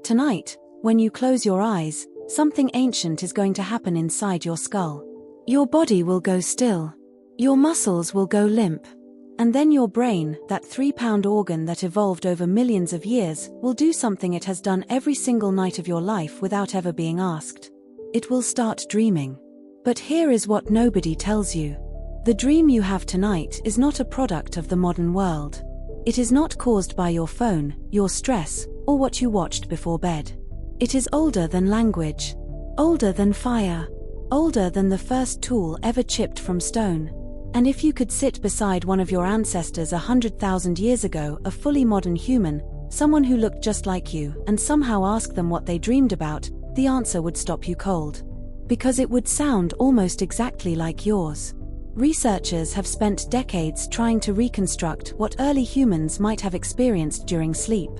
Tonight, when you close your eyes, something ancient is going to happen inside your skull. Your body will go still. Your muscles will go limp. And then your brain, that 3-pound organ that evolved over millions of years, will do something it has done every single night of your life without ever being asked. It will start dreaming. But here is what nobody tells you. The dream you have tonight is not a product of the modern world. It is not caused by your phone, your stress, or what you watched before bed. It is older than language. Older than fire. Older than the first tool ever chipped from stone. And if you could sit beside one of your ancestors 100,000 years ago, a fully modern human, someone who looked just like you, and somehow ask them what they dreamed about, the answer would stop you cold. Because it would sound almost exactly like yours. Researchers have spent decades trying to reconstruct what early humans might have experienced during sleep.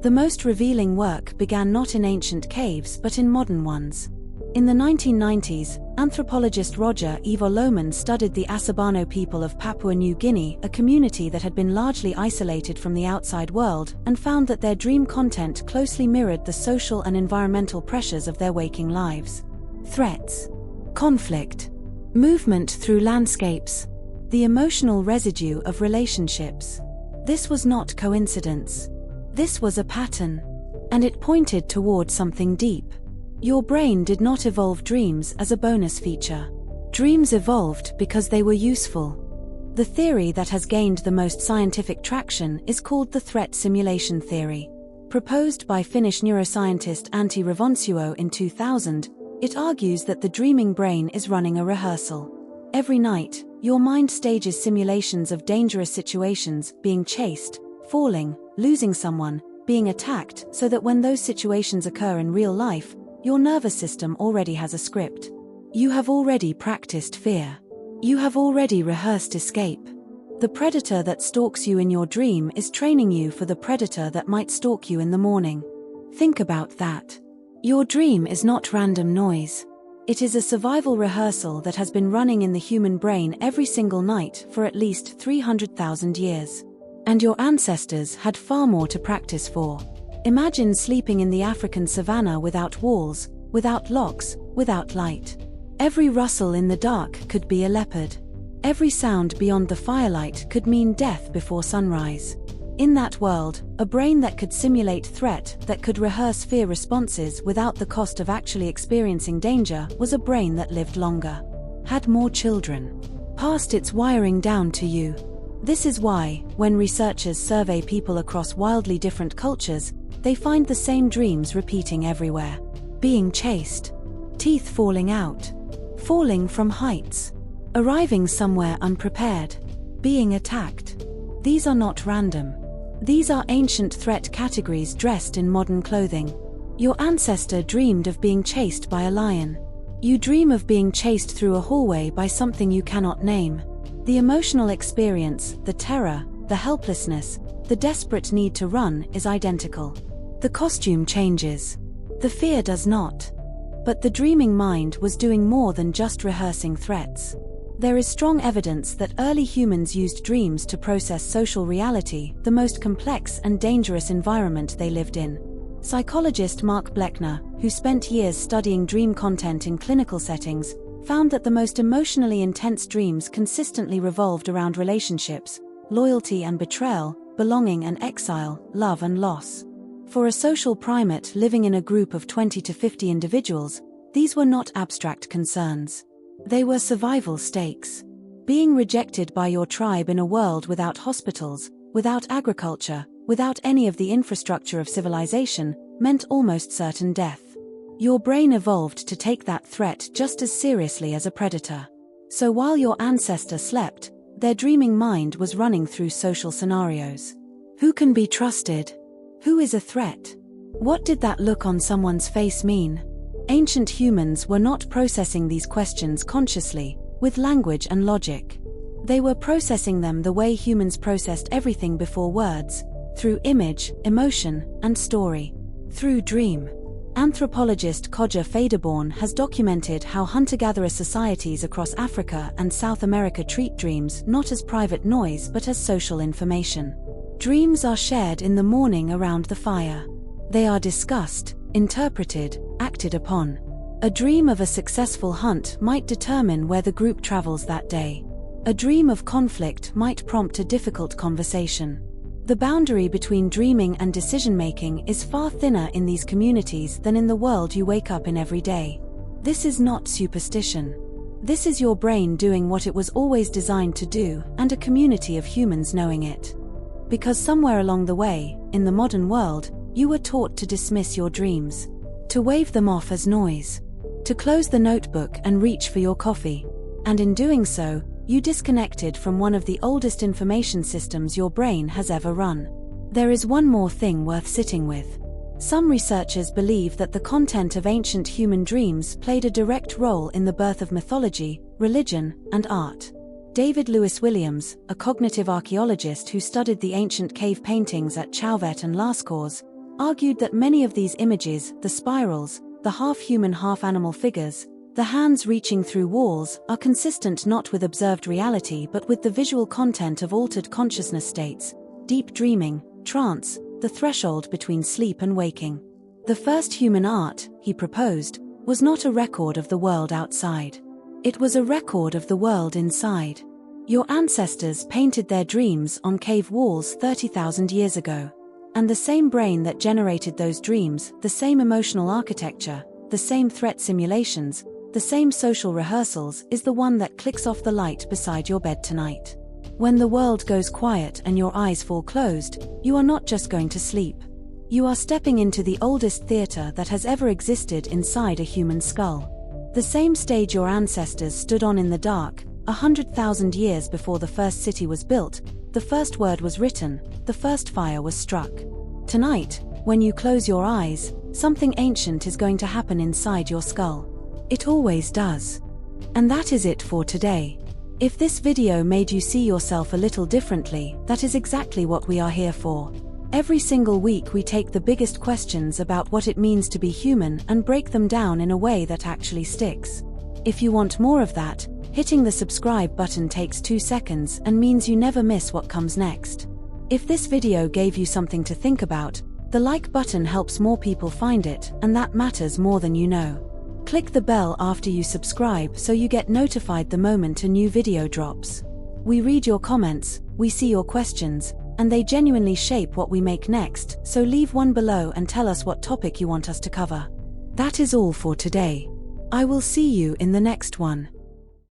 The most revealing work began not in ancient caves but in modern ones. In the 1990s, anthropologist Roger Ivo Lohman studied the Asabano people of Papua New Guinea, a community that had been largely isolated from the outside world, and found that their dream content closely mirrored the social and environmental pressures of their waking lives. Threats, conflict, movement through landscapes, the emotional residue of relationships. This was not coincidence. This was a pattern. And it pointed toward something deep. Your brain did not evolve dreams as a bonus feature. Dreams evolved because they were useful. The theory that has gained the most scientific traction is called the threat simulation theory. Proposed by Finnish neuroscientist Antti Revonsuo in 2000, it argues that the dreaming brain is running a rehearsal. Every night, your mind stages simulations of dangerous situations, being chased, falling, losing someone, being attacked, so that when those situations occur in real life, your nervous system already has a script. You have already practiced fear. You have already rehearsed escape. The predator that stalks you in your dream is training you for the predator that might stalk you in the morning. Think about that. Your dream is not random noise. It is a survival rehearsal that has been running in the human brain every single night for at least 300,000 years. And your ancestors had far more to practice for. Imagine sleeping in the African savanna without walls, without locks, without light. Every rustle in the dark could be a leopard. Every sound beyond the firelight could mean death before sunrise. In that world, a brain that could simulate threat, that could rehearse fear responses without the cost of actually experiencing danger, was a brain that lived longer, had more children, passed its wiring down to you. This is why, when researchers survey people across wildly different cultures, they find the same dreams repeating everywhere. Being chased, teeth falling out, falling from heights, arriving somewhere unprepared, being attacked. These are not random. These are ancient threat categories dressed in modern clothing. Your ancestor dreamed of being chased by a lion. You dream of being chased through a hallway by something you cannot name. The emotional experience, the terror, the helplessness, the desperate need to run is identical. The costume changes. The fear does not. But the dreaming mind was doing more than just rehearsing threats. There is strong evidence that early humans used dreams to process social reality, the most complex and dangerous environment they lived in. Psychologist Mark Bleckner, who spent years studying dream content in clinical settings, found that the most emotionally intense dreams consistently revolved around relationships, loyalty and betrayal, belonging and exile, love and loss. For a social primate living in a group of 20 to 50 individuals, these were not abstract concerns. They were survival stakes. Being rejected by your tribe in a world without hospitals, without agriculture, without any of the infrastructure of civilization, meant almost certain death. Your brain evolved to take that threat just as seriously as a predator. So while your ancestor slept, their dreaming mind was running through social scenarios. Who can be trusted? Who is a threat? What did that look on someone's face mean? Ancient humans were not processing these questions consciously, with language and logic. They were processing them the way humans processed everything before words, through image, emotion, and story. Through dream. Anthropologist Kodja Faderborn has documented how hunter-gatherer societies across Africa and South America treat dreams not as private noise but as social information. Dreams are shared in the morning around the fire. They are discussed, interpreted, acted upon. A dream of a successful hunt might determine where the group travels that day. A dream of conflict might prompt a difficult conversation. The boundary between dreaming and decision-making is far thinner in these communities than in the world you wake up in every day. This is not superstition. This is your brain doing what it was always designed to do, and a community of humans knowing it. Because somewhere along the way, in the modern world, you were taught to dismiss your dreams, to wave them off as noise, to close the notebook and reach for your coffee. And in doing so, you disconnected from one of the oldest information systems your brain has ever run. There is one more thing worth sitting with. Some researchers believe that the content of ancient human dreams played a direct role in the birth of mythology, religion, and art. David Lewis Williams, a cognitive archaeologist who studied the ancient cave paintings at Chauvet and Lascaux, argued that many of these images, the spirals, the half-human half-animal figures, the hands reaching through walls, are consistent not with observed reality but with the visual content of altered consciousness states, deep dreaming, trance, the threshold between sleep and waking. The first human art, he proposed, was not a record of the world outside. It was a record of the world inside. Your ancestors painted their dreams on cave walls 30,000 years ago. And the same brain that generated those dreams, the same emotional architecture, the same threat simulations, the same social rehearsals, is the one that clicks off the light beside your bed tonight. When the world goes quiet and your eyes fall closed, you are not just going to sleep. You are stepping into the oldest theater that has ever existed inside a human skull. The same stage your ancestors stood on in the dark, 100,000 years before the first city was built, the first word was written, the first fire was struck. Tonight, when you close your eyes, something ancient is going to happen inside your skull. It always does. And that is it for today. If this video made you see yourself a little differently, that is exactly what we are here for. Every single week we take the biggest questions about what it means to be human and break them down in a way that actually sticks. If you want more of that, hitting the subscribe button takes 2 seconds and means you never miss what comes next. If this video gave you something to think about, the like button helps more people find it, and that matters more than you know. Click the bell after you subscribe so you get notified the moment a new video drops. We read your comments, we see your questions, and they genuinely shape what we make next, so leave one below and tell us what topic you want us to cover. That is all for today. I will see you in the next one.